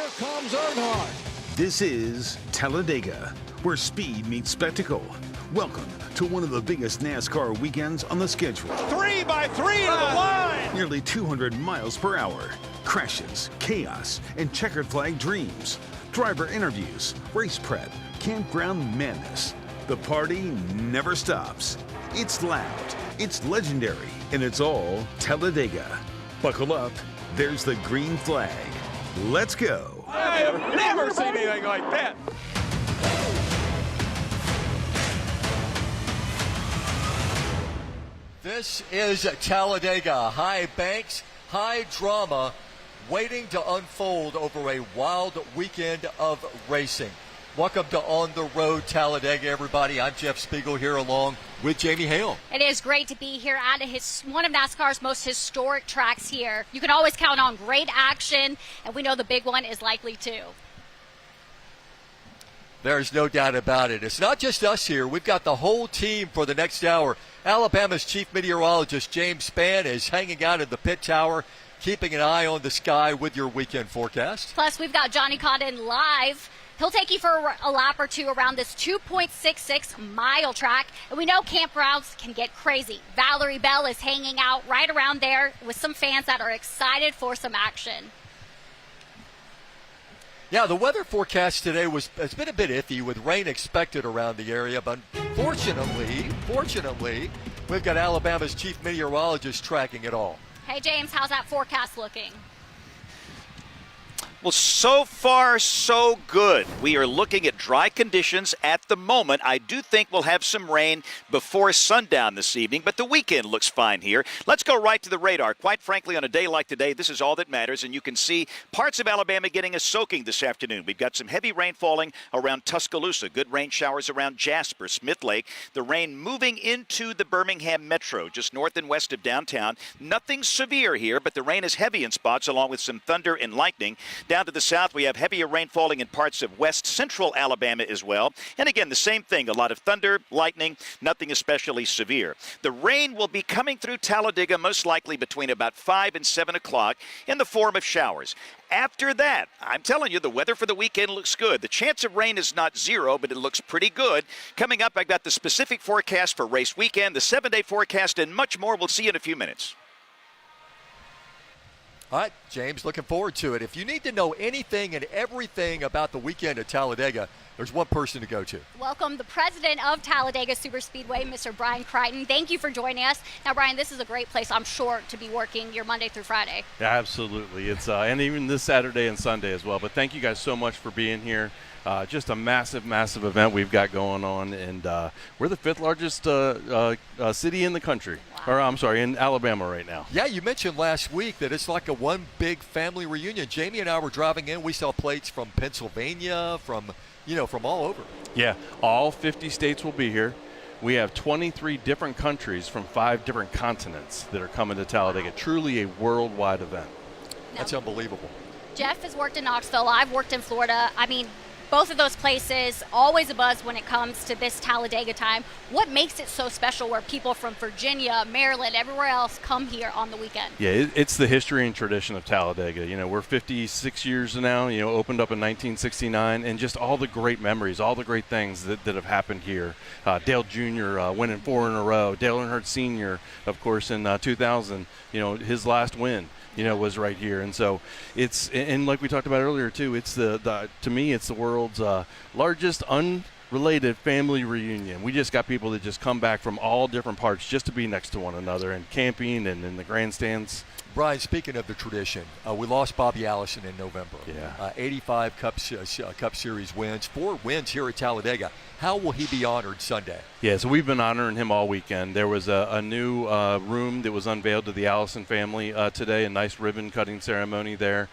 Here comes Earnhardt. This is Talladega, where speed meets spectacle. Welcome to one of the biggest NASCAR weekends on the schedule. 3 by 3 to the line. Nearly 200 miles per hour. Crashes, chaos, and checkered flag dreams. Driver interviews, race prep, campground madness. The party never stops. It's loud, it's legendary, and it's all Talladega. Buckle up, there's the green flag. Let's go. I have never seen anything like that. This is Talladega. High banks, high drama, waiting to unfold over a wild weekend of racing. Welcome to On the Road Talladega, everybody. I'm Jeff Spiegel here along with Jamie Hale. It is great to be here at one of NASCAR's most historic tracks here. You can always count on great action, and we know the big one is likely to. There's no doubt about it. It's not just us here. We've got the whole team for the next hour. Alabama's chief meteorologist, James Spann, is hanging out in the pit tower, keeping an eye on the sky with your weekend forecast. Plus, we've got Johnny Cotton live. He'll take you for a lap or two around this 2.66-mile track. And we know campgrounds can get crazy. Valerie Bell is hanging out right around there with some fans that are excited for some action. Yeah, the weather forecast today has been a bit iffy with rain expected around the area, but fortunately, we've got Alabama's chief meteorologist tracking it all. Hey, James, how's that forecast looking? Well, so far, so good. We are looking at dry conditions at the moment. I do think we'll have some rain before sundown this evening, but the weekend looks fine here. Let's go right to the radar. Quite frankly, on a day like today, this is all that matters, and you can see parts of Alabama getting a soaking this afternoon. We've got some heavy rain falling around Tuscaloosa, good rain showers around Jasper, Smith Lake. The rain moving into the Birmingham metro, just north and west of downtown. Nothing severe here, but the rain is heavy in spots, along with some thunder and lightning. Down to the south, we have heavier rain falling in parts of west central Alabama as well. And again, the same thing, a lot of thunder, lightning, nothing especially severe. The rain will be coming through Talladega most likely between about 5 and 7 o'clock in the form of showers. After that, I'm telling you, the weather for the weekend looks good. The chance of rain is not zero, but it looks pretty good. Coming up, I've got the specific forecast for race weekend, the 7-day forecast, and much more. We'll see you in a few minutes. All right, James, looking forward to it. If you need to know anything and everything about the weekend at Talladega, there's one person to go to. Welcome the president of Talladega Superspeedway, Mr. Brian Crichton. Thank you for joining us. Now, Brian, this is a great place, I'm sure, to be working your Monday through Friday. Yeah, absolutely. It's and even this Saturday and Sunday as well. But thank you guys so much for being here. Just a massive, massive event we've got going on, and we're the 5th largest city in the country. Wow. Or I'm sorry, in Alabama right now. Yeah, you mentioned last week that it's like a one big family reunion. Jamie and I were driving in. We saw plates from Pennsylvania, from all over. Yeah, all 50 states will be here. We have 23 different countries from 5 different continents that are coming to Talladega. Truly a worldwide event. That's unbelievable. Jeff has worked in Knoxville. I've worked in Florida. I mean, both of those places, always a buzz when it comes to this Talladega time. What makes it so special where people from Virginia, Maryland, everywhere else come here on the weekend? Yeah, it's the history and tradition of Talladega. You know, we're 56 years now, opened up in 1969, and just all the great memories, all the great things that have happened here. Dale Jr. Winning 4 in a row. Dale Earnhardt Sr., of course, in 2000, his last win. Was right here. And so it's, and like we talked about earlier too, it's to me, it's the world's largest unrelated family reunion. We just got people that just come back from all different parts just to be next to one another and camping and in the grandstands. Brian, speaking of the tradition, we lost Bobby Allison in November. Yeah. 85 Cup Series wins, 4 wins here at Talladega. How will he be honored Sunday? Yeah, so we've been honoring him all weekend. There was a new room that was unveiled to the Allison family today, a nice ribbon-cutting ceremony there.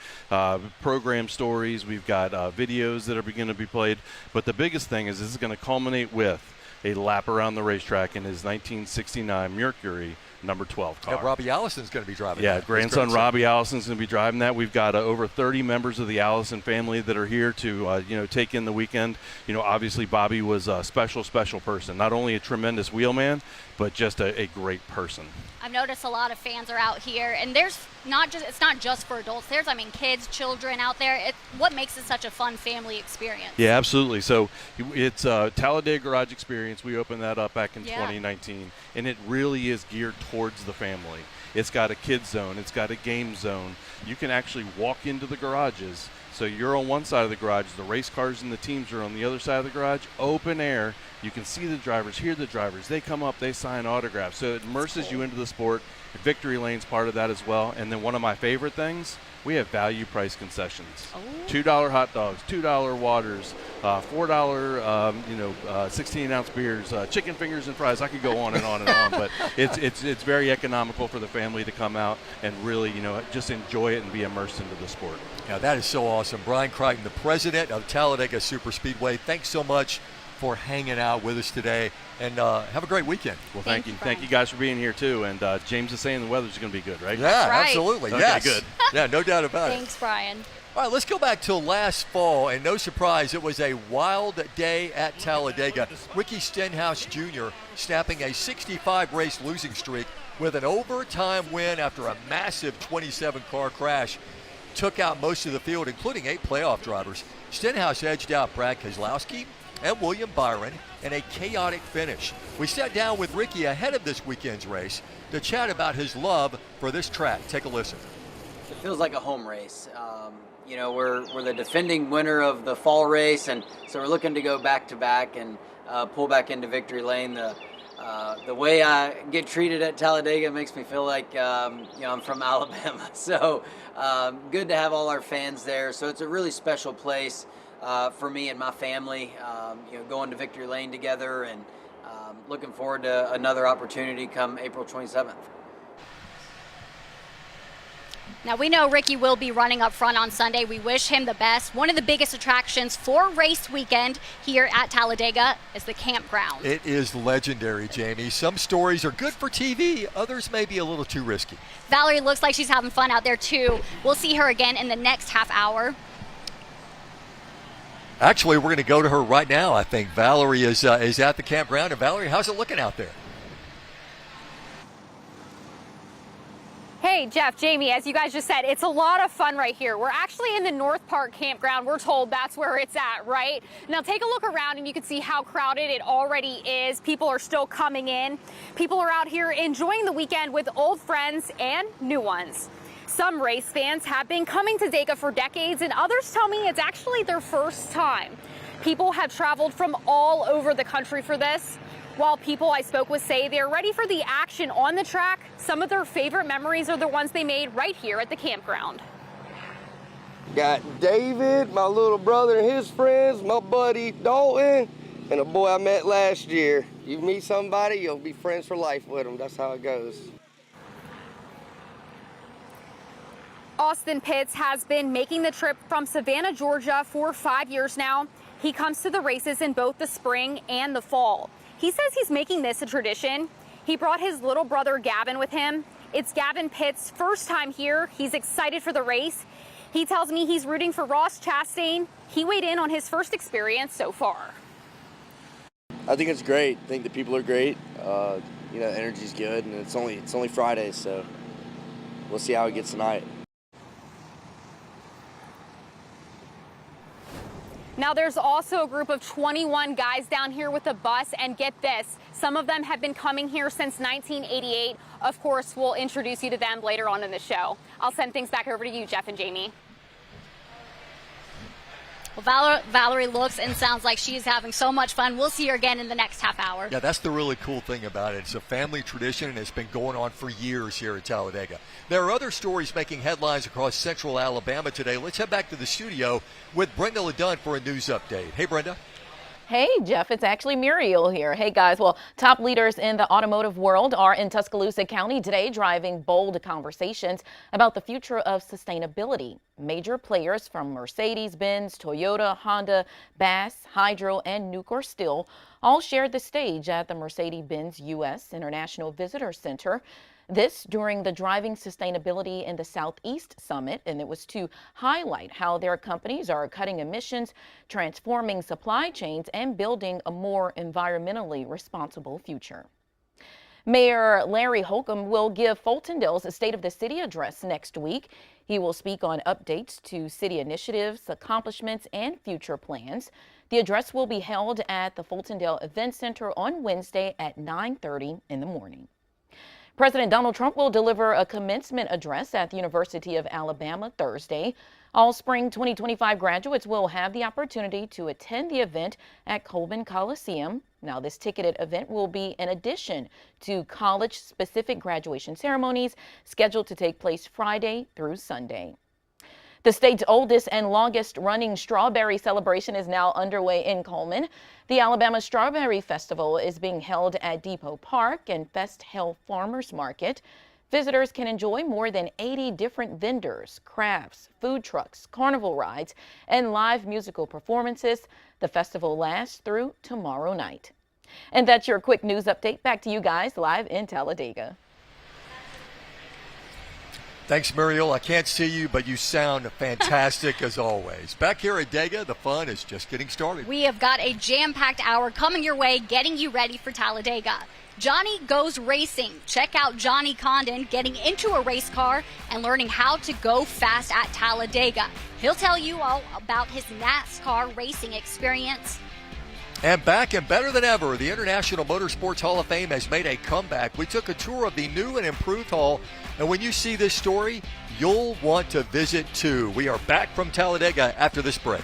Program stories, we've got videos that are going to be played. But the biggest thing is this is going to culminate with a lap around the racetrack in his 1969 Mercury number 12 car. Yeah, Robbie Allison's going to be driving that. Grandson Robbie Allison's going to be driving that. We've got over 30 members of the Allison family that are here to take in the weekend. Obviously Bobby was a special person. Not only a tremendous wheelman, but just a great person. I've noticed a lot of fans are out here, and there's it's not just for adults. There's, I mean, kids, children out there. What makes it such a fun family experience? Yeah, absolutely. So it's Talladega Garage Experience. We opened that up back in 2019, and it really is geared towards the family. It's got a kids zone. It's got a game zone. You can actually walk into the garages. So you're on one side of the garage. The race cars and the teams are on the other side of the garage. Open air. You can see the drivers, hear the drivers. They come up, they sign autographs. So it immerses you into the sport. Victory Lane's part of that as well. And then one of my favorite things, we have value price concessions. $2 hot dogs, $2 waters, $4 16-ounce beers, chicken fingers and fries. I could go on and on and on, but it's very economical for the family to come out and really, just enjoy it and be immersed into the sport. Yeah, that is so awesome. Brian Crichton, the president of Talladega Superspeedway, thanks so much for hanging out with us today, and have a great weekend. Well, thank you. Thank you guys for being here, too. And James is saying the weather's going to be good, right? Yeah, right. Absolutely. Okay, yes. good. Yeah, no doubt about it. Thanks, Brian. All right, let's go back to last fall, and no surprise, it was a wild day at Talladega. Ricky Stenhouse Jr. snapping a 65-race losing streak with an overtime win after a massive 27-car crash. Took out most of the field, including 8 playoff drivers. Stenhouse edged out Brad Keselowski and William Byron in a chaotic finish. We sat down with Ricky ahead of this weekend's race to chat about his love for this track. Take a listen. It feels like a home race. We're the defending winner of the fall race, and so we're looking to go back to back and pull back into victory lane. The way I get treated at Talladega makes me feel like I'm from Alabama. So good to have all our fans there. So it's a really special place for me and my family. Going to victory lane together, and looking forward to another opportunity come April 27th. Now, we know Ricky will be running up front on Sunday. We wish him the best. One of the biggest attractions for race weekend here at Talladega is the campground. It is legendary, Jamie. Some stories are good for TV. Others may be a little too risky. Valerie looks like she's having fun out there, too. We'll see her again in the next half hour. Actually, we're going to go to her right now, I think. Valerie is at the campground. And Valerie, how's it looking out there? Hey, Jeff, Jamie, as you guys just said, it's a lot of fun right here. We're actually in the North Park campground. We're told that's where it's at, right? Now take a look around and you can see how crowded it already is. People are still coming in. People are out here enjoying the weekend with old friends and new ones. Some race fans have been coming to Dega for decades, and others tell me it's actually their first time. People have traveled from all over the country for this. While people I spoke with say they're ready for the action on the track, some of their favorite memories are the ones they made right here at the campground. Got David, my little brother and his friends, my buddy Dalton, and a boy I met last year. You meet somebody, you'll be friends for life with them. That's how it goes. Austin Pitts has been making the trip from Savannah, Georgia for 5 years now. He comes to the races in both the spring and the fall. He says he's making this a tradition. He brought his little brother Gavin with him. It's Gavin Pitts' first time here. He's excited for the race. He tells me he's rooting for Ross Chastain. He weighed in on his first experience so far. I think it's great. I think the people are great. The energy's good, and it's only Friday, so we'll see how it gets tonight. Now there's also a group of 21 guys down here with a bus, and get this, some of them have been coming here since 1988. Of course, we'll introduce you to them later on in the show. I'll send things back over to you, Jeff and Jamie. Well, Valerie looks and sounds like she's having so much fun. We'll see her again in the next half hour. Yeah, that's the really cool thing about it. It's a family tradition, and it's been going on for years here at Talladega. There are other stories making headlines across central Alabama today. Let's head back to the studio with Brenda LeDunn for a news update. Hey, Brenda. Hey, Jeff, it's actually Muriel here. Hey, guys. Well, top leaders in the automotive world are in Tuscaloosa County today, driving bold conversations about the future of sustainability. Major players from Mercedes-Benz, Toyota, Honda, Bass, Hydro, and Nucor Steel all shared the stage at the Mercedes-Benz U.S. International Visitor Center. This during the Driving Sustainability in the Southeast Summit, and it was to highlight how their companies are cutting emissions, transforming supply chains, and building a more environmentally responsible future. Mayor Larry Holcomb will give Fultondale's State of the City address next week. He will speak on updates to city initiatives, accomplishments, and future plans. The address will be held at the Fultondale Event Center on Wednesday at 9:30 in the morning. President Donald Trump will deliver a commencement address at the University of Alabama Thursday. All spring 2025 graduates will have the opportunity to attend the event at Coleman Coliseum. Now, this ticketed event will be in addition to college-specific graduation ceremonies scheduled to take place Friday through Sunday. The state's oldest and longest running strawberry celebration is now underway in Coleman. The Alabama Strawberry Festival is being held at Depot Park and Fest Hill Farmers Market. Visitors can enjoy more than 80 different vendors, crafts, food trucks, carnival rides, and live musical performances. The festival lasts through tomorrow night. And that's your quick news update. Back to you guys live in Talladega. Thanks, Muriel. I can't see you, but you sound fantastic as always. Back here at Dega, the fun is just getting started. We have got a jam-packed hour coming your way, getting you ready for Talladega. Johnny Goes Racing. Check out Johnny Condon getting into a race car and learning how to go fast at Talladega. He'll tell you all about his NASCAR racing experience. And back and better than ever, the International Motorsports Hall of Fame has made a comeback. We took a tour of the new and improved hall, and when you see this story, you'll want to visit too. We are back from Talladega after this break.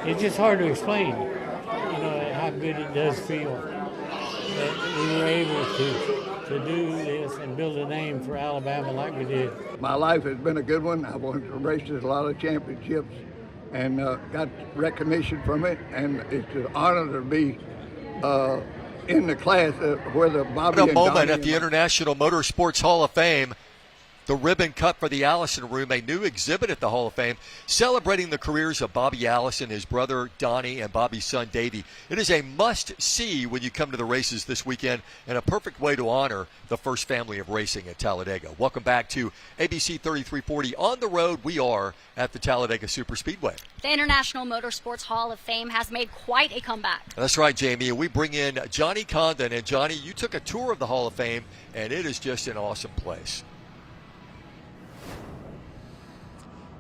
It's just hard to explain, how good it does feel that we were able to do this and build a name for Alabama like we did. My life has been a good one. I've won races, a lot of championships, and got recognition from it. And it's an honor to be in the class where the Bobby What a and moment Donnie at the International Motorsports Hall of Fame. The ribbon cut for the Allison Room, a new exhibit at the Hall of Fame, celebrating the careers of Bobby Allison, his brother Donnie, and Bobby's son Davey. It is a must-see when you come to the races this weekend, and a perfect way to honor the first family of racing at Talladega. Welcome back to ABC 3340. On the road, we are at the Talladega Superspeedway. The International Motorsports Hall of Fame has made quite a comeback. That's right, Jamie. And we bring in Johnny Condon. And Johnny, you took a tour of the Hall of Fame, and it is just an awesome place.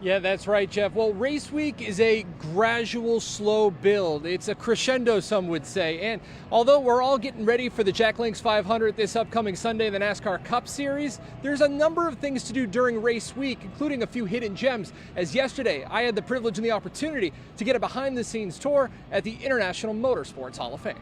Yeah, that's right, Jeff. Well, race week is a gradual, slow build. It's a crescendo, some would say. And although we're all getting ready for the Jack Links 500 this upcoming Sunday in the NASCAR Cup Series, there's a number of things to do during race week, including a few hidden gems. As yesterday, I had the privilege and the opportunity to get a behind-the-scenes tour at the International Motorsports Hall of Fame.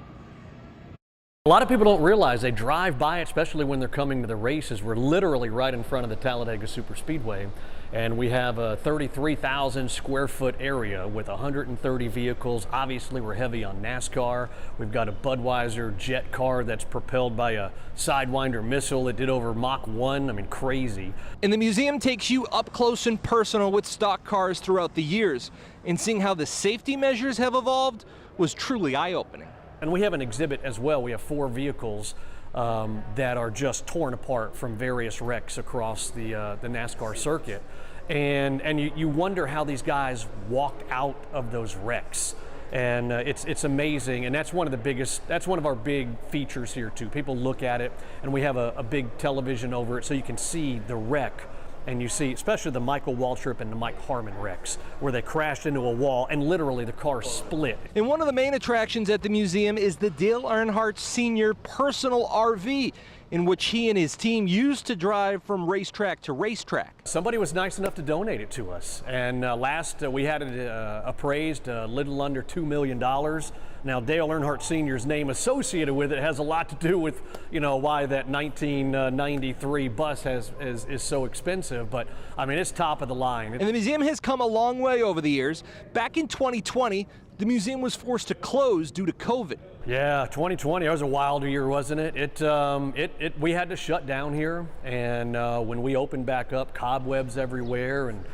A lot of people don't realize they drive by it, especially when they're coming to the races. We're literally right in front of the Talladega Superspeedway, and we have a 33,000 square foot area with 130 vehicles. Obviously, we're heavy on NASCAR. We've got a Budweiser jet car that's propelled by a Sidewinder missile. It did over Mach 1. I mean, crazy. And the museum takes you up close and personal with stock cars throughout the years, and seeing how the safety measures have evolved was truly eye-opening. And we have an exhibit as well. We have 4 vehicles that are just torn apart from various wrecks across the NASCAR circuit. And you wonder how these guys walked out of those wrecks. And it's amazing, and that's one of our big features here too. People look at it, and we have a big television over it so you can see the wreck. And you see, especially the Michael Waltrip and the Mike Harmon wrecks, where they crashed into a wall and literally the car split. And one of the main attractions at the museum is the Dale Earnhardt Sr. personal RV, in which he and his team used to drive from racetrack to racetrack. Somebody was nice enough to donate it to us, and we had it appraised a little under $2 million. Now, Dale Earnhardt Sr.'s name associated with it has a lot to do with, why that 1993 bus is so expensive. But, I mean, it's top of the line. And the museum has come a long way over the years. Back in 2020, the museum was forced to close due to COVID. Yeah, 2020, that was a wild year, wasn't it? We had to shut down here, and when we opened back up, cobwebs everywhere, and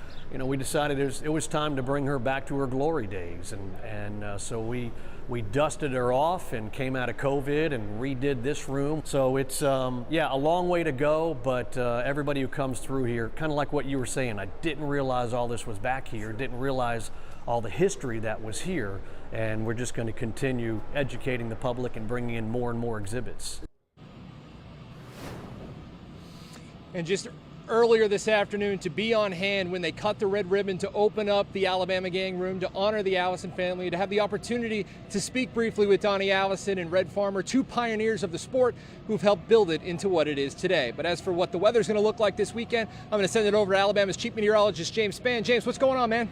we decided it was time to bring her back to her glory days, and so we dusted her off and came out of COVID and redid this room. So it's a long way to go, but everybody who comes through here, kind of like what you were saying, I didn't realize all this was back here, didn't realize all the history that was here, and we're just going to continue educating the public and bringing in more and more exhibits. And just earlier this afternoon, to be on hand when they cut the red ribbon to open up the Alabama Gang Room to honor the Allison family, to have the opportunity to speak briefly with Donnie Allison and Red Farmer, 2 pioneers of the sport who've helped build it into what it is today. But as for what the weather's going to look like this weekend, I'm going to send it over to Alabama's chief meteorologist, James Spann. James, what's going on, man?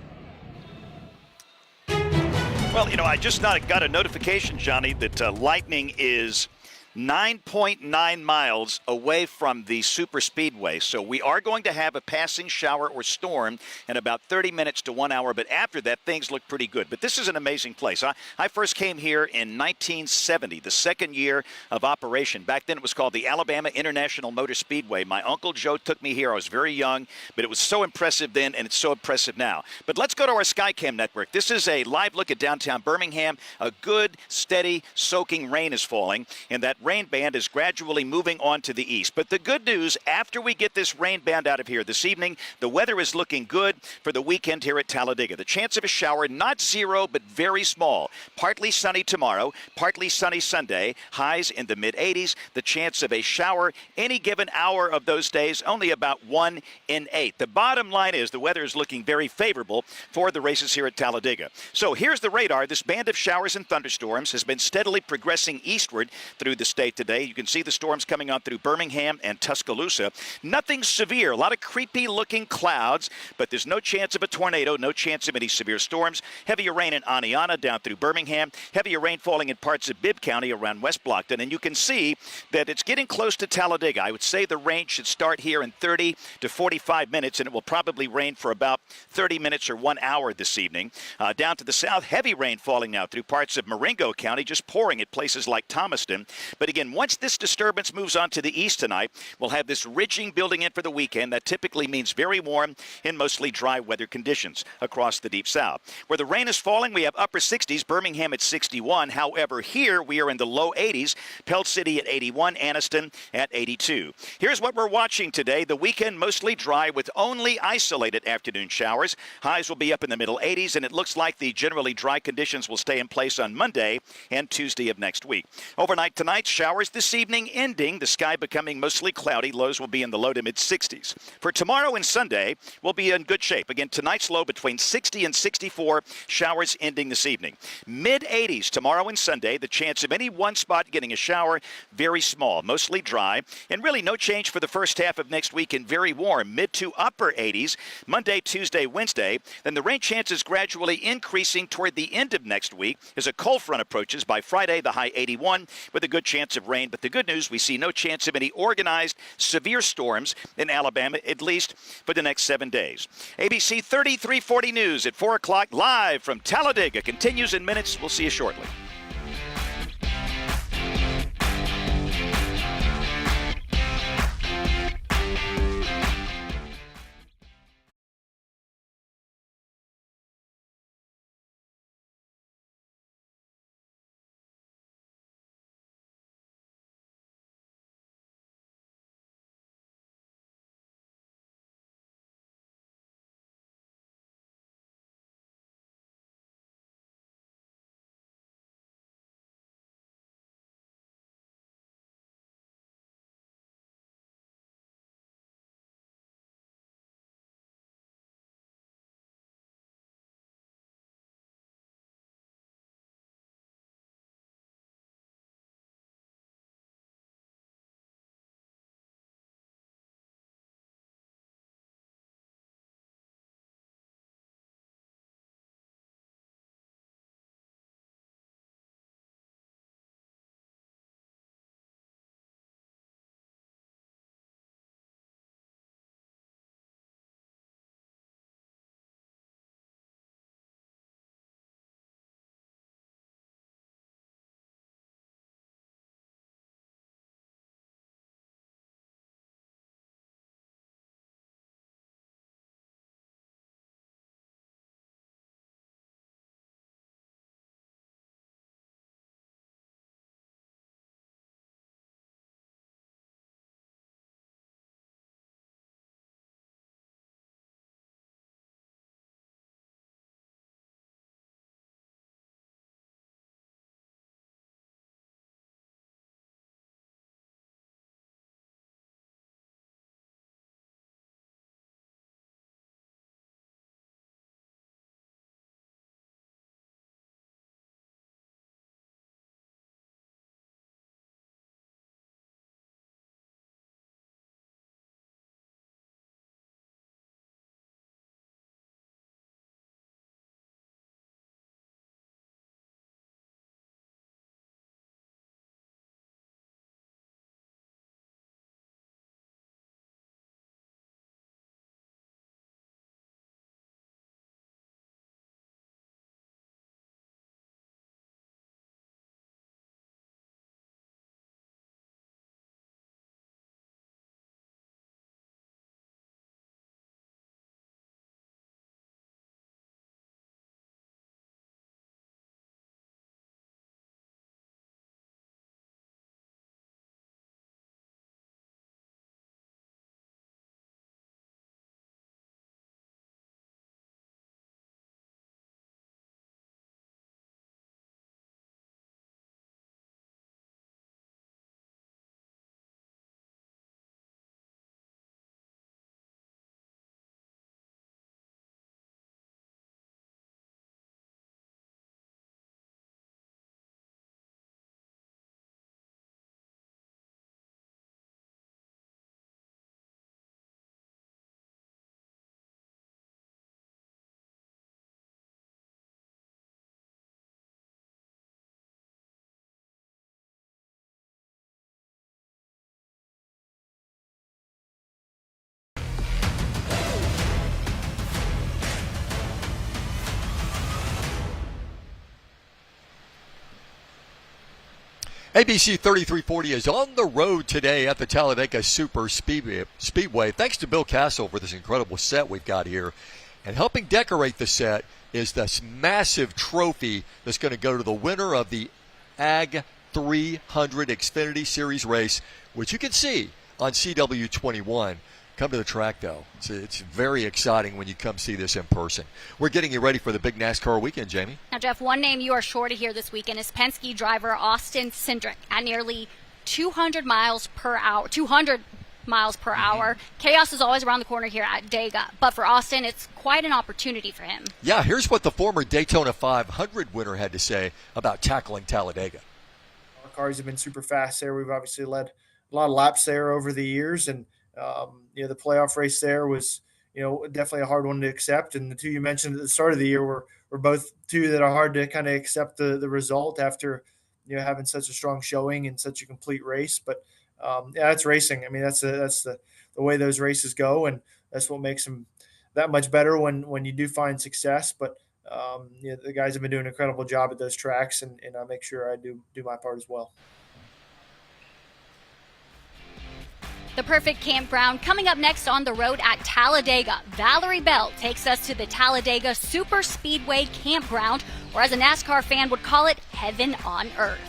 Well, I just got a notification, Johnny, that lightning is 9.9 miles away from the Superspeedway. So we are going to have a passing shower or storm in about 30 minutes to 1 hour. But after that, things look pretty good. But this is an amazing place. I first came here in 1970, the second year of operation. Back then, it was called the Alabama International Motor Speedway. My Uncle Joe took me here. I was very young, but it was so impressive then, and it's so impressive now. But let's go to our Skycam network. This is a live look at downtown Birmingham. A good, steady, soaking rain is falling, and that rain band is gradually moving on to the east. But the good news, after we get this rain band out of here this evening, the weather is looking good for the weekend here at Talladega. The chance of a shower, not zero, but very small. Partly sunny tomorrow, partly sunny Sunday, highs in the mid-80s. The chance of a shower any given hour of those days, only about 1 in 8. The bottom line is the weather is looking very favorable for the races here at Talladega. So here's the radar. This band of showers and thunderstorms has been steadily progressing eastward through the interstate today. You can see the storms coming on through Birmingham and Tuscaloosa. Nothing severe. A lot of creepy-looking clouds, but there's no chance of a tornado, no chance of any severe storms. Heavier rain in Aniana down through Birmingham. Heavier rain falling in parts of Bibb County around West Blockton. And you can see that it's getting close to Talladega. I would say the rain should start here in 30 to 45 minutes, and it will probably rain for about 30 minutes or 1 hour this evening. Down to the south, heavy rain falling now through parts of Marengo County, just pouring at places like Thomaston. But again, once this disturbance moves on to the east tonight, we'll have this ridging building in for the weekend. That typically means very warm and mostly dry weather conditions across the deep south. Where the rain is falling, we have upper 60s, Birmingham at 61. However, here we are in the low 80s, Pell City at 81, Anniston at 82. Here's what we're watching today. The weekend mostly dry with only isolated afternoon showers. Highs will be up in the middle 80s, and it looks like the generally dry conditions will stay in place on Monday and Tuesday of next week. Overnight tonight, showers this evening ending, the sky becoming mostly cloudy. Lows will be in the low to mid 60s. For tomorrow and Sunday, we'll be in good shape. Again, tonight's low between 60 and 64, showers ending this evening. Mid 80s tomorrow and Sunday, the chance of any one spot getting a shower, very small, mostly dry, and really no change for the first half of next week and very warm, mid to upper 80s, Monday, Tuesday, Wednesday. Then the rain chances gradually increasing toward the end of next week as a cold front approaches. By Friday, the high 81 with a good chance of rain. But the good news, we see no chance of any organized severe storms in Alabama, at least for the next 7 days. ABC 3340 News at 4 o'clock live from Talladega continues in minutes. We'll see you shortly. ABC 3340 is on the road today at the Talladega Speedway. Thanks to Bill Castle for this incredible set we've got here. And helping decorate the set is this massive trophy that's going to go to the winner of the Ag 300 Xfinity Series race, which you can see on CW21. Come to the track, though. It's very exciting when you come see this in person. We're getting you ready for the big NASCAR weekend, Jamie. Now, Jeff, one name you are sure to hear this weekend is Penske driver Austin Cindric at nearly 200 miles per hour. Chaos is always around the corner here at Dega, but for Austin, it's quite an opportunity for him. Yeah, here's what the former Daytona 500 winner had to say about tackling Talladega. Our cars have been super fast there. We've obviously led a lot of laps there over the years, and the playoff race there was, definitely a hard one to accept. And the two you mentioned at the start of the year were both two that are hard to kind of accept the result after, having such a strong showing and such a complete race. But it's racing. I mean, that's the way those races go, and that's what makes them that much better when you do find success. But the guys have been doing an incredible job at those tracks, and I make sure I do my part as well. The perfect campground coming up next on the road at Talladega. Valerie Bell takes us to the Talladega Superspeedway Campground, or as a NASCAR fan would call it, heaven on earth.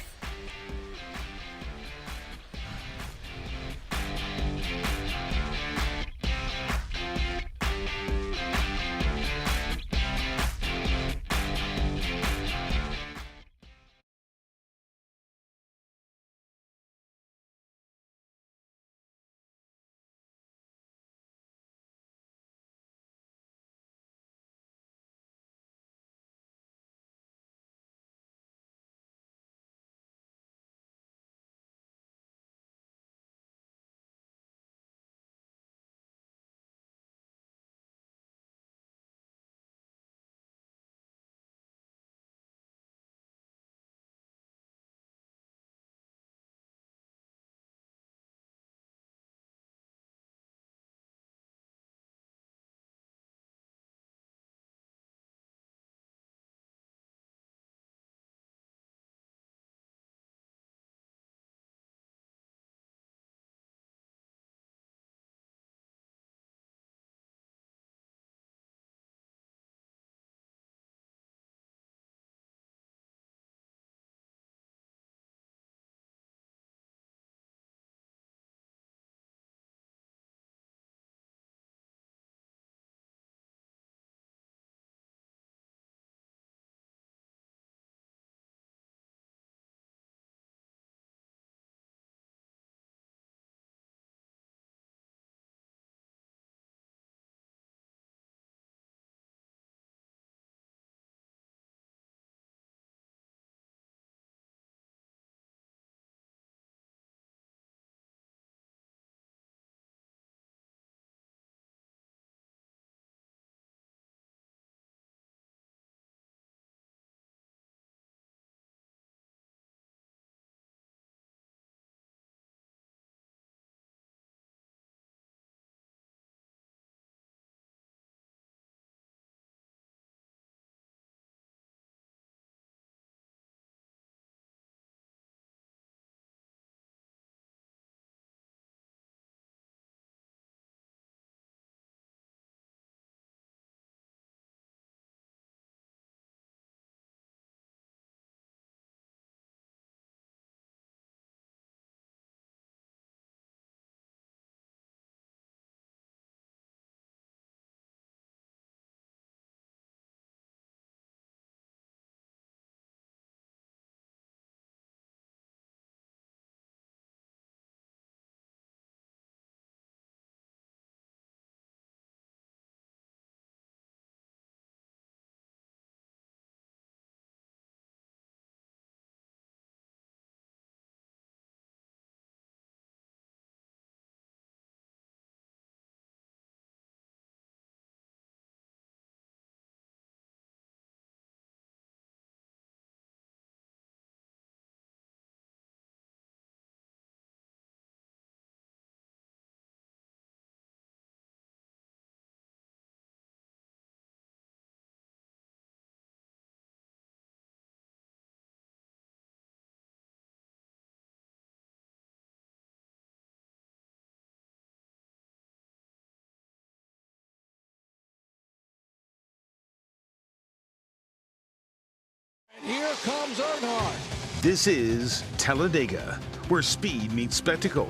comes Earnhardt. This is Talladega, where speed meets spectacle.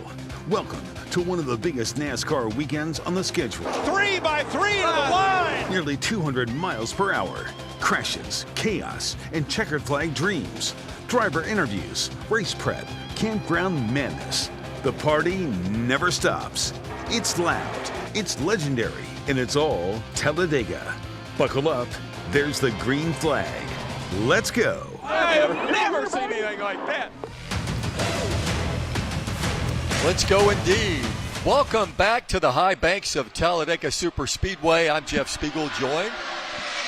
Welcome to one of the biggest NASCAR weekends on the schedule. 3 by 3 to the line. Nearly 200 miles per hour. Crashes, chaos, and checkered flag dreams. Driver interviews, race prep, campground madness. The party never stops. It's loud, it's legendary, and it's all Talladega. Buckle up, there's the green flag. Let's go. I have never seen anything like that. Let's go indeed. Welcome back to the high banks of Talladega Superspeedway. I'm Jeff Spiegel, joined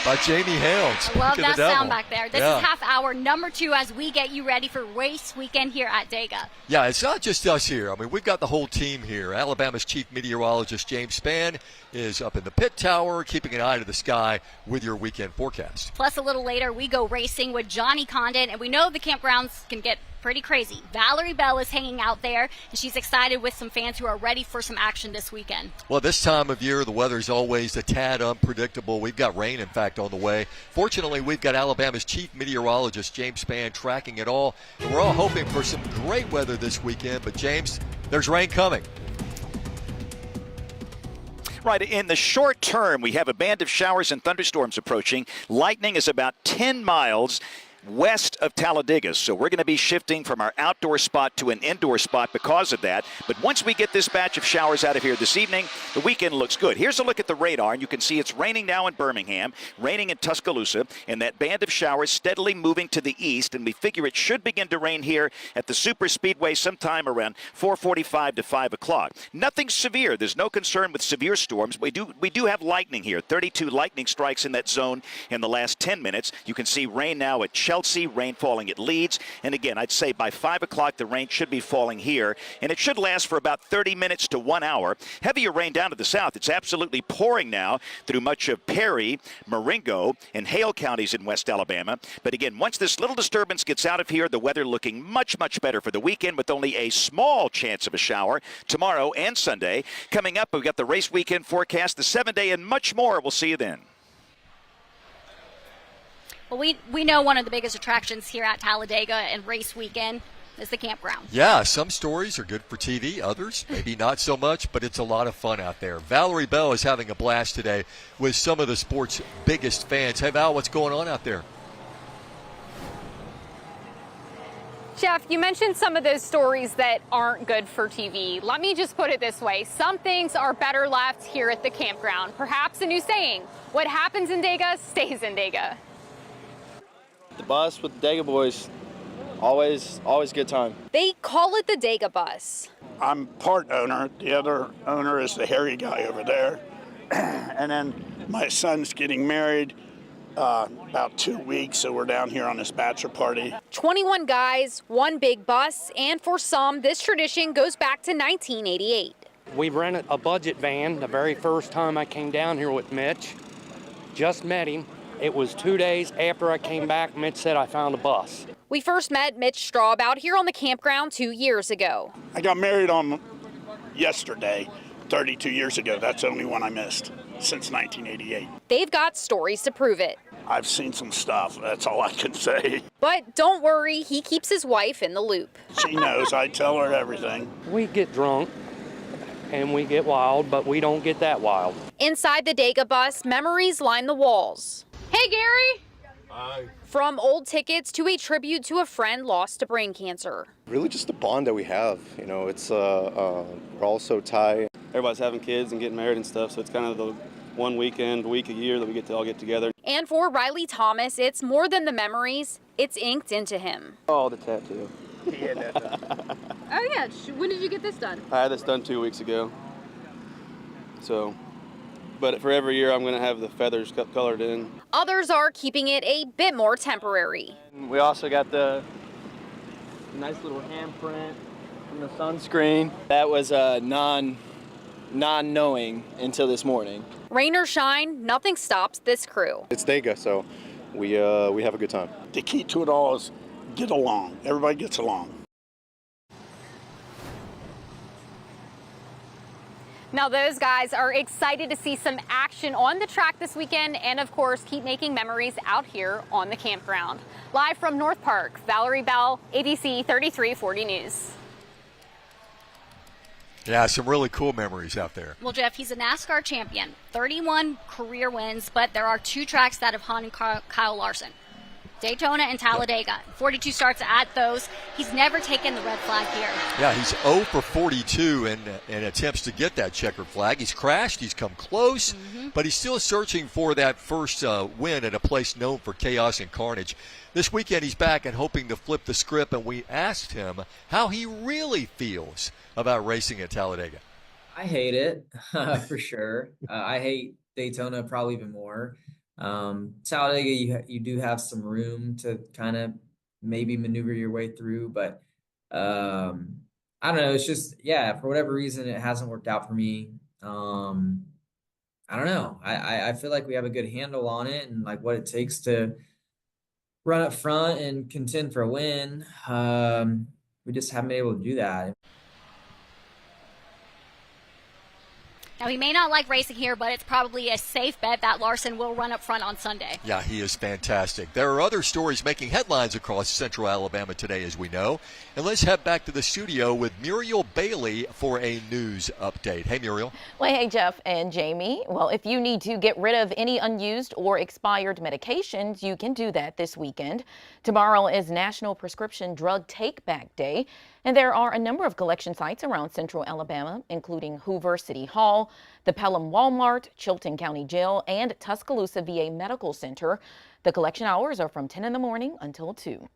by Jamie Hales. Love that sound back there. This is half hour number 2 as we get you ready for race weekend here at Dega. Yeah, it's not just us here. I mean, we've got the whole team here. Alabama's chief meteorologist, James Spann, is up in the pit tower, keeping an eye to the sky with your weekend forecast. Plus, a little later, we go racing with Johnny Condon, and we know the campgrounds can get pretty crazy. Valerie Bell is hanging out there, and she's excited with some fans who are ready for some action this weekend. Well, this time of year, the weather's always a tad unpredictable. We've got rain, in fact, on the way. Fortunately, we've got Alabama's chief meteorologist, James Spann, tracking it all. And we're all hoping for some great weather this weekend. But, James, there's rain coming. Right, in the short term, we have a band of showers and thunderstorms approaching. Lightning is about 10 miles west of Talladega, so we're going to be shifting from our outdoor spot to an indoor spot because of that. But once we get this batch of showers out of here this evening, the weekend looks good. Here's a look at the radar, and you can see it's raining now in Birmingham, raining in Tuscaloosa, and that band of showers steadily moving to the east, and we figure it should begin to rain here at the Superspeedway sometime around 4:45 to 5 o'clock. Nothing severe. There's no concern with severe storms. We do have lightning here. 32 lightning strikes in that zone in the last 10 minutes. You can see rain now at Chelsea, rain falling at Leeds, and again, I'd say by 5 o'clock the rain should be falling here, and it should last for about 30 minutes to 1 hour. Heavier rain down to the south. It's absolutely pouring now through much of Perry, Marengo, and Hale counties in West Alabama. But again, once this little disturbance gets out of here, the weather looking much, much better for the weekend with only a small chance of a shower tomorrow and Sunday. Coming up, we've got the race weekend forecast, the 7-day, and much more. We'll see you then. Well, we know one of the biggest attractions here at Talladega and race weekend is the campground. Yeah, some stories are good for TV, others maybe not so much, but it's a lot of fun out there. Valerie Bell is having a blast today with some of the sport's biggest fans. Hey, Val, what's going on out there? Jeff, you mentioned some of those stories that aren't good for TV. Let me just put it this way. Some things are better left here at the campground. Perhaps a new saying, what happens in Dega stays in Dega. The bus with the Dega boys, always good time. They call it the Dega bus. I'm part owner. The other owner is the hairy guy over there. And then my son's getting married about 2 weeks, so we're down here on this bachelor party. 21 guys, one big bus, and for some, this tradition goes back to 1988. We rented a budget van the very first time I came down here with Mitch. Just met him. It was 2 days after I came back, Mitch said I found a bus. We first met Mitch Straub out here on the campground 2 years ago. I got married on yesterday, 32 years ago. That's the only one I missed since 1988. They've got stories to prove it. I've seen some stuff, that's all I can say. But don't worry, he keeps his wife in the loop. She knows, I tell her everything. We get drunk and we get wild, but we don't get that wild. Inside the Dega bus, memories line the walls. Hey, Gary. Hi. From old tickets to a tribute to a friend lost to brain cancer. Really just the bond that we have, you know, it's we're all so tight. Everybody's having kids and getting married and stuff, so it's kind of the one week a year that we get to all get together. And for Riley Thomas, it's more than the memories, it's inked into him. Oh, the tattoo. Oh yeah, when did you get this done? I had this done 2 weeks ago. So, but for every year I'm going to have the feathers colored in. Others are keeping it a bit more temporary. We also got the nice little handprint from the sunscreen. That was non-knowing until this morning. Rain or shine, nothing stops this crew. It's Dega, so we have a good time. The key to it all is get along. Everybody gets along. Now those guys are excited to see some action on the track this weekend and of course keep making memories out here on the campground. Live from North Park, Valerie Bell, ABC 3340 News. Yeah, some really cool memories out there. Well, Jeff, he's a NASCAR champion, 31 career wins, but there are 2 tracks that have haunted Kyle Larson. Daytona and Talladega. 42 starts at those. He's never taken the red flag here. Yeah, he's 0 for 42 in attempts to get that checkered flag. He's crashed, he's come close, but he's still searching for that first win at a place known for chaos and carnage. This weekend he's back and hoping to flip the script, and we asked him how he really feels about racing at Talladega. I hate it, for sure. I hate Daytona probably even more. Talladega, you do have some room to kind of maybe maneuver your way through, but I don't know. It's just, yeah, for whatever reason, it hasn't worked out for me. I don't know. I feel like we have a good handle on it and like what it takes to run up front and contend for a win. We just haven't been able to do that. Now, he may not like racing here, but it's probably a safe bet that Larson will run up front on Sunday. Yeah, he is fantastic. There are other stories making headlines across central Alabama today, as we know. And let's head back to the studio with Muriel Bailey for a news update. Hey, Muriel. Well, hey, Jeff and Jamie. Well, if you need to get rid of any unused or expired medications, you can do that this weekend. Tomorrow is National Prescription Drug Take Back Day. And there are a number of collection sites around central Alabama, including Hoover City Hall, the Pelham Walmart, Chilton County Jail, and Tuscaloosa VA Medical Center. The collection hours are from 10 in the morning until 2.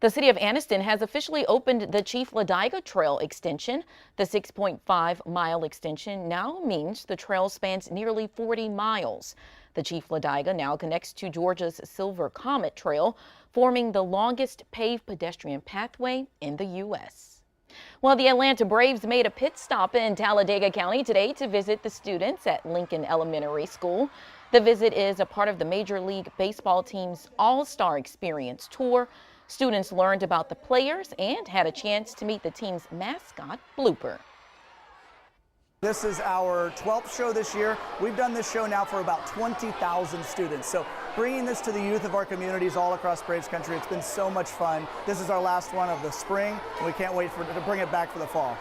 The city of Anniston has officially opened the Chief Talladega Trail extension. The 6.5-mile extension now means the trail spans nearly 40 miles. The Chief Talladega now connects to Georgia's Silver Comet Trail, forming the longest paved pedestrian pathway in the U.S. Well, the Atlanta Braves made a pit stop in Talladega County today to visit the students at Lincoln Elementary School. The visit is a part of the Major League Baseball team's All-Star Experience Tour. Students learned about the players and had a chance to meet the team's mascot, Blooper. This is our 12th show this year. We've done this show now for about 20,000 students. So bringing this to the youth of our communities all across Braves country, it's been so much fun. This is our last one of the spring, and we can't wait to bring it back for the fall.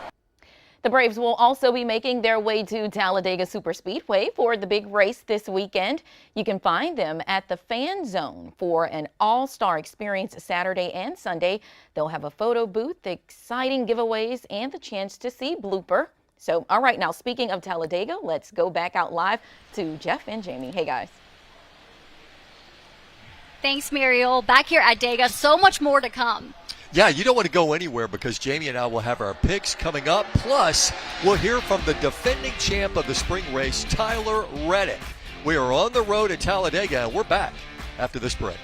The Braves will also be making their way to Talladega Superspeedway for the big race this weekend. You can find them at the Fan Zone for an all-star experience Saturday and Sunday. They'll have a photo booth, exciting giveaways, and the chance to see Blooper. So, all right, now speaking of Talladega, let's go back out live to Jeff and Jamie. Hey, guys. Thanks, Muriel. Back here at Dega, so much more to come. Yeah, you don't want to go anywhere because Jamie and I will have our picks coming up. Plus, we'll hear from the defending champ of the spring race, Tyler Reddick. We are on the road at Talladega, and we're back after this break.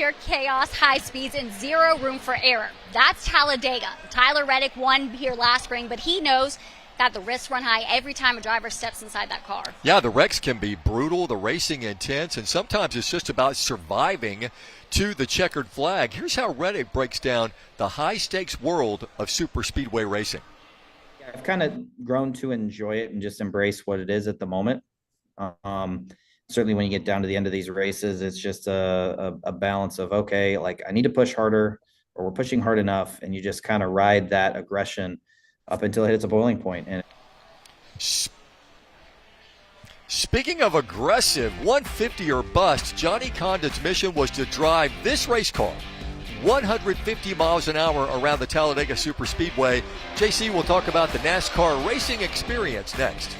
pure chaos, high speeds, and zero room for error. That's Talladega. Tyler Reddick won here last spring, but he knows that the risks run high every time a driver steps inside that car. Yeah, the wrecks can be brutal, the racing intense, and sometimes it's just about surviving to the checkered flag. Here's how Reddick breaks down the high-stakes world of superspeedway racing. I've kind of grown to enjoy it and just embrace what it is at the moment. Certainly when you get down to the end of these races, it's just a balance of, okay, like I need to push harder, or we're pushing hard enough, and you just kind of ride that aggression up until it hits a boiling point. And speaking of aggressive, 150 or bust, Johnny Condon's mission was to drive this race car 150 miles an hour around the Talladega Superspeedway. JC will talk about the NASCAR racing experience next.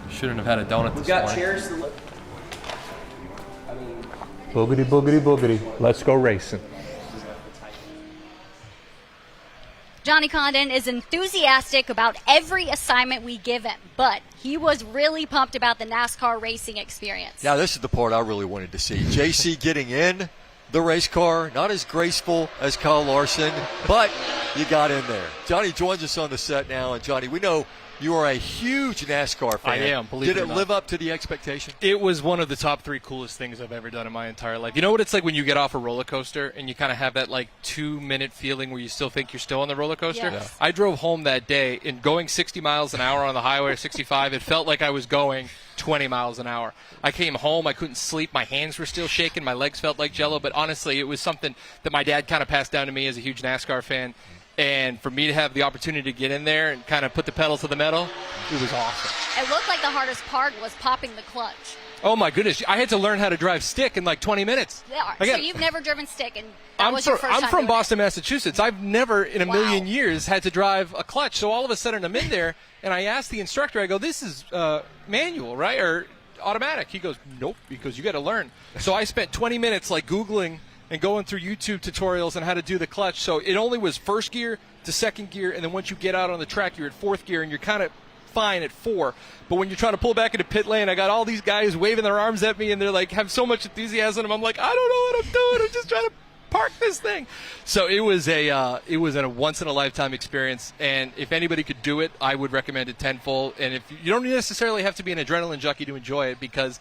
Shouldn't have had a donut this We've got morning. chairs to look. Boogity, boogity, boogity. Let's go racing. Johnny Condon is enthusiastic about every assignment we give him, but he was really pumped about the NASCAR racing experience. Now, this is the part I really wanted to see. JC getting in the race car, not as graceful as Kyle Larson, but you got in there. Johnny joins us on the set now, and Johnny, we know you are a huge NASCAR fan. I am, believe Did it or it not. live up to the expectation? It was one of the top 3 coolest things I've ever done in my entire life. You know what it's like when you get off a roller coaster and you kind of have that like 2-minute feeling where you still think you're still on the roller coaster? Yes. I drove home that day and going 60 miles an hour on the highway, or 65, it felt like I was going 20 miles an hour. I came home, I couldn't sleep, my hands were still shaking, my legs felt like jello, but honestly, it was something that my dad kind of passed down to me as a huge NASCAR fan. And for me to have the opportunity to get in there and kind of put the pedal to the metal, it was awesome. It looked like the hardest part was popping the clutch. Oh, my goodness. I had to learn how to drive stick in like 20 minutes. Yeah. So Again, you've never driven stick, and that was your first time I'm from doing Boston, Massachusetts. I've never in a Wow. million years had to drive a clutch. So all of a sudden I'm in there, and I asked the instructor, I go, this is manual, right? Or automatic. He goes, nope, because you got to learn. So I spent 20 minutes like Googling and going through YouTube tutorials on how to do the clutch. So it only was first gear to second gear, and then once you get out on the track, you're at fourth gear, and you're kind of fine at 4. But when you're trying to pull back into pit lane, I got all these guys waving their arms at me, and they're like, have so much enthusiasm, and I'm like, I don't know what I'm doing. I'm just trying to park this thing. So it was a once in a lifetime experience, and if anybody could do it, I would recommend it tenfold. And if you don't necessarily have to be an adrenaline junkie to enjoy it, because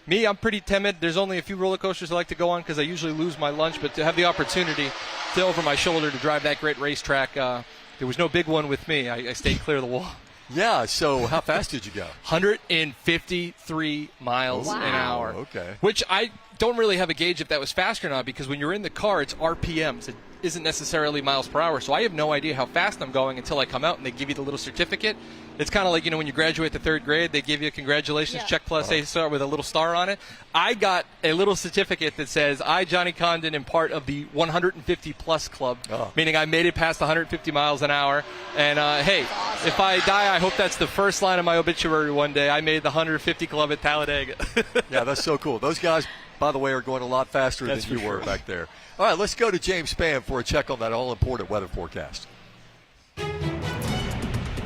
me, I'm pretty timid. There's only a few roller coasters I like to go on because I usually lose my lunch. But to have the opportunity to over my shoulder to drive that great racetrack, there was no big one with me. I stayed clear of the wall. Yeah, so how fast did you go? 153 miles an hour. Okay. Which I don't really have a gauge if that was fast or not, because when you're in the car, it's RPMs. It isn't necessarily miles per hour. So I have no idea how fast I'm going until I come out and they give you the little certificate. It's kind of like, when you graduate the 3rd grade, they give you a congratulations check plus A star with a little star on it. I got a little certificate that says, I, Johnny Condon, am part of the 150 plus club, meaning I made it past 150 miles an hour. And hey, if I die, I hope that's the first line of my obituary one day. I made the 150 club at Talladega. Yeah, that's so cool. Those guys, by the way, are going a lot faster than you were back there. All right, let's go to James Spann for a check on that all-important weather forecast.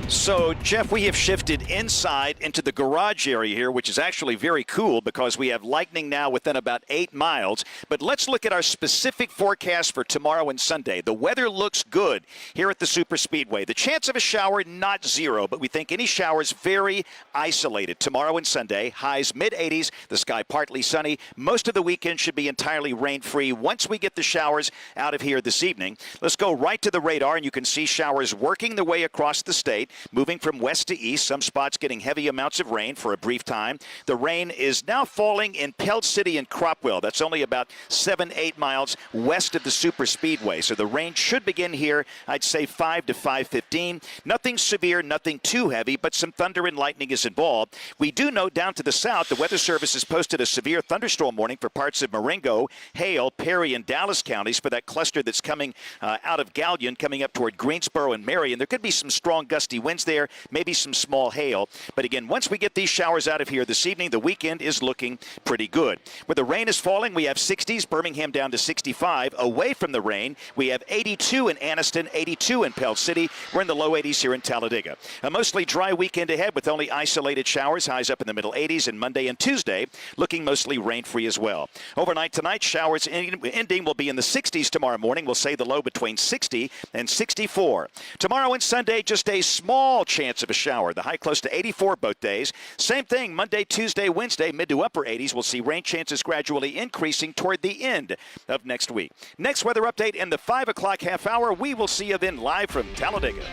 So, Jeff, we have shifted inside into the garage area here, which is actually very cool because we have lightning now within about 8 miles. But let's look at our specific forecast for tomorrow and Sunday. The weather looks good here at the Superspeedway. The chance of a shower, not 0, but we think any showers very isolated. Tomorrow and Sunday, highs mid-80s, the sky partly sunny. Most of the weekend should be entirely rain-free once we get the showers out of here this evening. Let's go right to the radar, and you can see showers working their way across the state. Moving from west to east, some spots getting heavy amounts of rain for a brief time. The rain is now falling in Pelt City and Cropwell. That's only about 7-8 miles west of the Superspeedway. So the rain should begin here, I'd say 5 to 5:15. Nothing severe, nothing too heavy, but some thunder and lightning is involved. We do know down to the south, the Weather Service has posted a severe thunderstorm warning for parts of Marengo, Hale, Perry, and Dallas counties for that cluster that's coming out of Gallion, coming up toward Greensboro and Marion. There could be some strong gusty winds there, maybe some small hail. But again, once we get these showers out of here this evening, the weekend is looking pretty good. Where the rain is falling, we have 60s, Birmingham down to 65. Away from the rain, we have 82 in Anniston, 82 in Pelt City. We're in the low 80s here in Talladega. A mostly dry weekend ahead with only isolated showers, highs up in the middle 80s, and Monday and Tuesday looking mostly rain-free as well. Overnight tonight, showers ending will be in the 60s tomorrow morning. We'll say the low between 60 and 64. Tomorrow and Sunday, just a small chance of a shower. The high close to 84 both days. Same thing Monday, Tuesday, Wednesday, mid to upper 80s. We'll see rain chances gradually increasing toward the end of next week. Next weather update in the 5 o'clock half hour. We will see you then live from Talladega.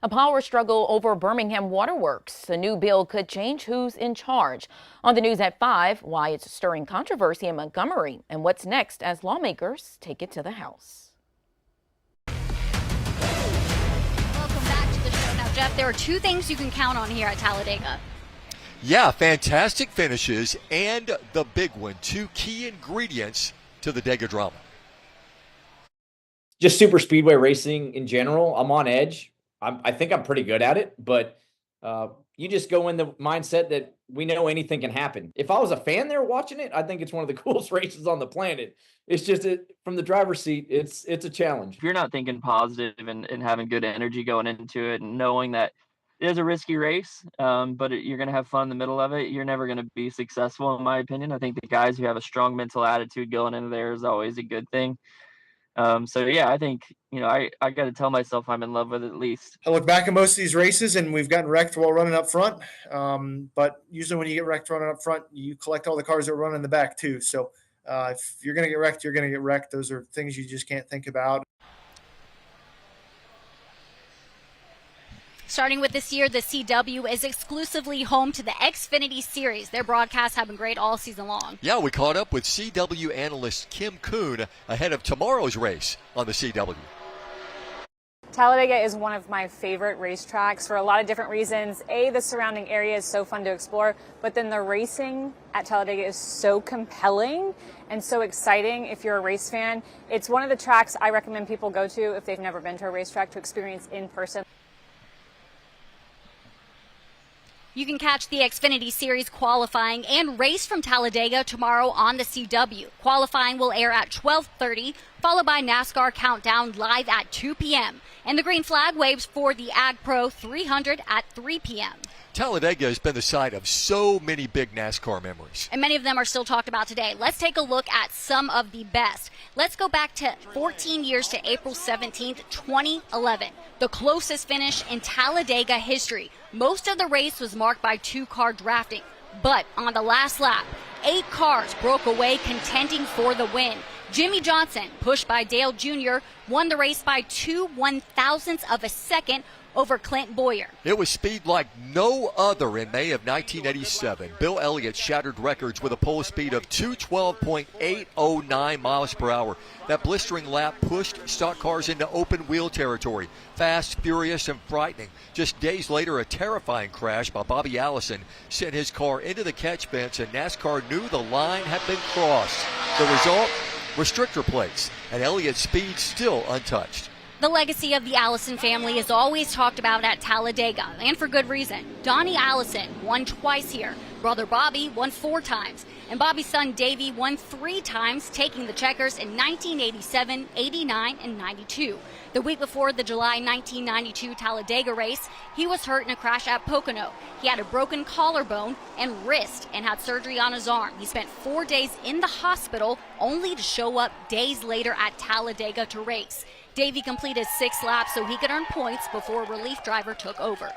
A power struggle over Birmingham Waterworks. A new bill could change who's in charge. On the news at 5, why it's stirring controversy in Montgomery and what's next as lawmakers take it to the House. Welcome back to the show. Now, Jeff, there are two things you can count on here at Talladega. Yeah, fantastic finishes and the big one, 2 key ingredients to the Dega drama. Just Superspeedway racing in general, I'm on edge. I think I'm pretty good at it, but you just go in the mindset that we know anything can happen. If I was a fan there watching it, I think it's one of the coolest races on the planet. It's just from the driver's seat, it's a challenge. If you're not thinking positive and having good energy going into it and knowing that it is a risky race, but you're going to have fun in the middle of it, you're never going to be successful, in my opinion. I think the guys who have a strong mental attitude going into there is always a good thing. So yeah, I think, I got to tell myself I'm in love with it at least. I look back at most of these races and we've gotten wrecked while running up front. But usually when you get wrecked running up front, you collect all the cars that run in the back too. So if you're going to get wrecked, you're going to get wrecked. Those are things you just can't think about. Starting with this year, the CW is exclusively home to the Xfinity Series. Their broadcasts have been great all season long. Yeah, we caught up with CW analyst Kim Kuhn ahead of tomorrow's race on the CW. Talladega is one of my favorite racetracks for a lot of different reasons. A, the surrounding area is so fun to explore, but then the racing at Talladega is so compelling and so exciting if you're a race fan. It's one of the tracks I recommend people go to if they've never been to a racetrack to experience in person. You can catch the Xfinity Series qualifying and race from Talladega tomorrow on the CW. Qualifying will air at 12:30, followed by NASCAR Countdown live at 2 p.m. And the green flag waves for the Ag Pro 300 at 3 p.m. Talladega has been the site of so many big NASCAR memories. And many of them are still talked about today. Let's take a look at some of the best. Let's go back to 14 years to April 17th, 2011. The closest finish in Talladega history. Most of the race was marked by 2-car drafting. But on the last lap, 8 cars broke away contending for the win. Jimmy Johnson, pushed by Dale Jr., won the race by 2 1/1000ths of a second over Clint Boyer. It was speed like no other in May of 1987. Bill Elliott shattered records with a pole speed of 212.809 miles per hour. That blistering lap pushed stock cars into open wheel territory. Fast, furious, and frightening. Just days later, a terrifying crash by Bobby Allison sent his car into the catch fence, and NASCAR knew the line had been crossed. The result? Restrictor plates, and Elliott's speed still untouched. The legacy of the Allison family is always talked about at Talladega, and for good reason. Donnie Allison won twice here. Brother Bobby won 4 times. And Bobby's son Davey won 3 times, taking the checkers in 1987, 89, and 92. The week before the July 1992 Talladega race, he was hurt in a crash at Pocono. He had a broken collarbone and wrist and had surgery on his arm. He spent 4 days in the hospital, only to show up days later at Talladega to race. Davey completed 6 laps so he could earn points before a relief driver took over.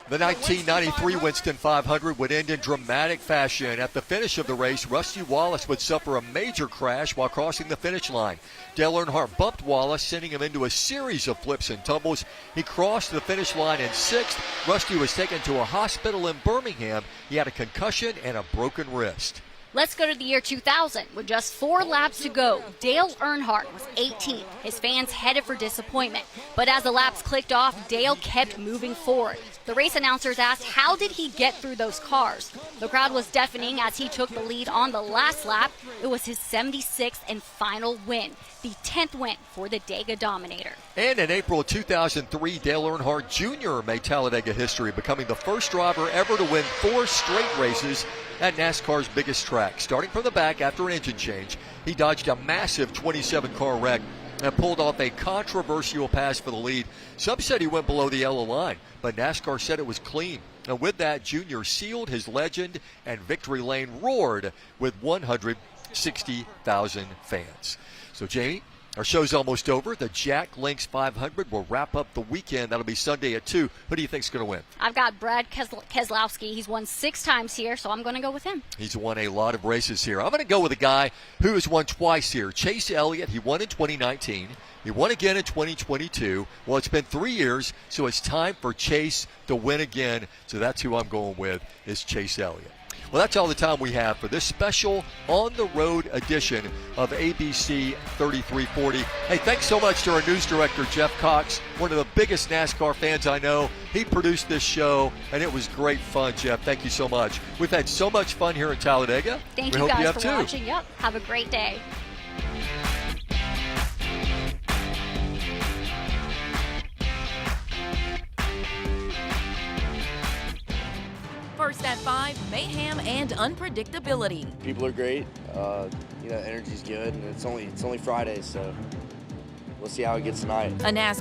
The 1993 Winston 500 would end in dramatic fashion. At the finish of the race, Rusty Wallace would suffer a major crash while crossing the finish line. Dale Earnhardt bumped Wallace, sending him into a series of flips and tumbles. He crossed the finish line in 6th. Rusty was taken to a hospital in Birmingham. He had a concussion and a broken wrist. Let's go to the year 2000. With just 4 laps to go, Dale Earnhardt was 18th. His fans headed for disappointment. But as the laps clicked off, Dale kept moving forward. The race announcers asked, how did he get through those cars? The crowd was deafening as he took the lead on the last lap. It was his 76th and final win, the 10th win for the Dega Dominator. And in April 2003, Dale Earnhardt Jr. made Talladega history, becoming the first driver ever to win 4 straight races at NASCAR's biggest track. Starting from the back after an engine change, he dodged a massive 27-car wreck and pulled off a controversial pass for the lead. Some said he went below the yellow line, but NASCAR said it was clean. And with that, Jr. sealed his legend, and Victory Lane roared with 160,000 fans. So, Jamie, Our show's almost over. The Jack Links 500 will wrap up the weekend. That'll be Sunday at 2. Who do you think's going to win? I've got Brad Keselowski. He's won 6 times here, so I'm going to go with him. He's won a lot of races here. I'm going to go with a guy who has won twice here. Chase Elliott. He won in 2019. He won again in 2022. Well, it's been 3 years, so it's time for Chase to win again. So that's who I'm going with, is Chase Elliott. Well, that's all the time we have for this special on-the-road edition of ABC 3340. Hey, thanks so much to our news director, Jeff Cox, one of the biggest NASCAR fans I know. He produced this show, and it was great fun, Jeff. Thank you so much. We've had so much fun here in Talladega. Thank you guys for watching. Yep. Have a great day. First at 5, mayhem and unpredictability. People are great. Energy's good, and it's only Friday, so we'll see how it gets tonight. A NASCAR